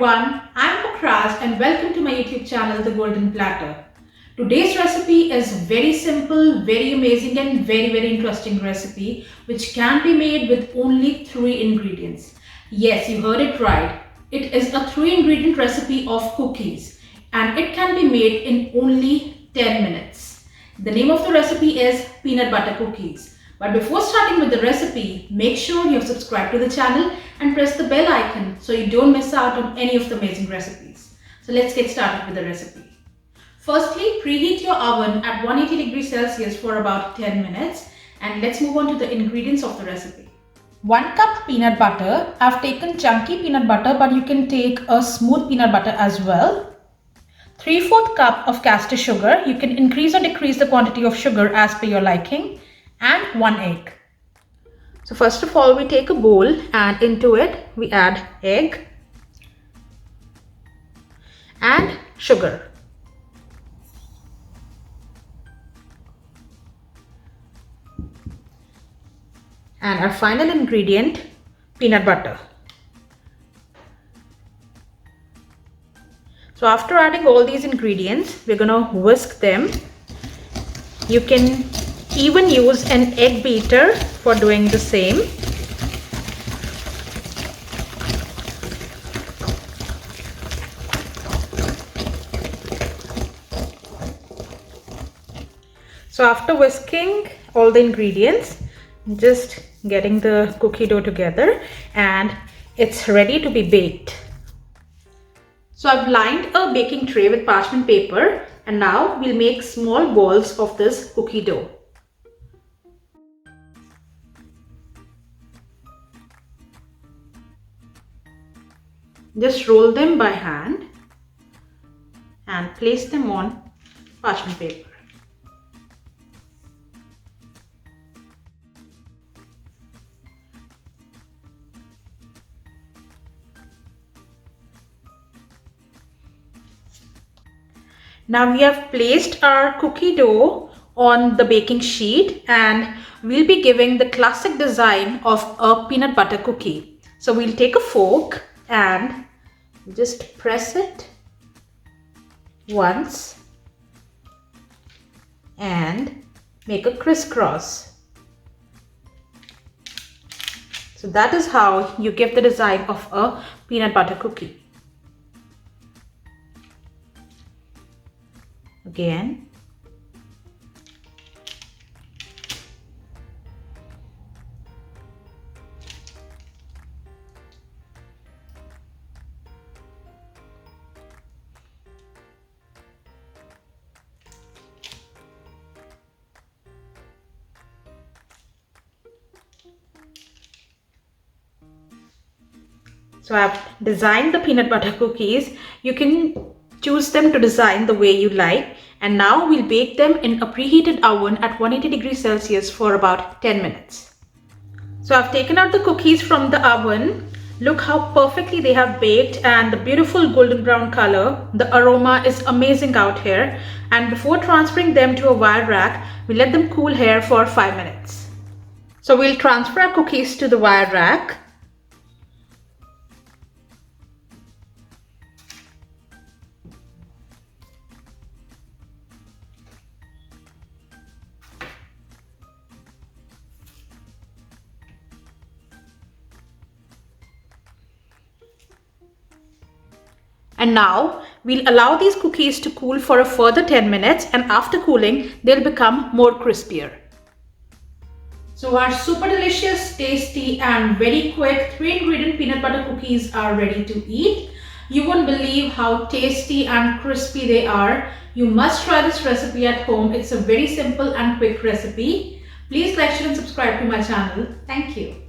everyone, I'm criss-cross and welcome to my YouTube channel The Golden Platter. Today's recipe is very simple, very amazing and very interesting recipe which can be made with only 3 ingredients. Yes, you heard it right. It is a 3-ingredient recipe of cookies and it can be made in only 10 minutes. The name of the recipe is peanut butter cookies. But before starting with the recipe, make sure you have subscribed to the channel and press the bell icon so you don't miss out on any of the amazing recipes. So let's get started with the recipe. Firstly, preheat your oven at 180 degrees Celsius for about 10 minutes and let's move on to the ingredients of the recipe. 1 cup peanut butter. I've taken chunky peanut butter, but you can take a smooth peanut butter as well. 3/4 cup of castor sugar. You can increase or decrease the quantity of sugar as per your liking. And 1 egg. So first of all, we take a bowl and into it we add egg and sugar. And our final ingredient, peanut butter. So after adding all these ingredients, we're going to whisk them. You can even use an egg beater for doing the same. So after whisking all the ingredients, just getting the cookie dough together and it's ready to be baked. So I've lined a baking tray with parchment paper and now we'll make small balls of this cookie dough. Just roll them by hand and place them on parchment paper. Now we have placed our cookie dough on the baking sheet and we'll be giving the classic design of a peanut butter cookie. So we'll take a fork and just press it once and make a crisscross. So that is how you give the design of a peanut butter cookie. Again. So I've designed the peanut butter cookies. You can choose them to design the way you like. And now we'll bake them in a preheated oven at 180 degrees Celsius for about 10 minutes. So I've taken out the cookies from the oven. Look how perfectly they have baked and the beautiful golden brown color. The aroma is amazing out here. And before transferring them to a wire rack, we let them cool here for 5 minutes. So we'll transfer our cookies to the wire rack. And now we'll allow these cookies to cool for a further 10 minutes and after cooling, they'll become more crispier. So our super delicious, tasty and very quick 3-ingredient peanut butter cookies are ready to eat. You won't believe how tasty and crispy they are. You must try this recipe at home. It's a very simple and quick recipe. Please like, share and subscribe to my channel. Thank you.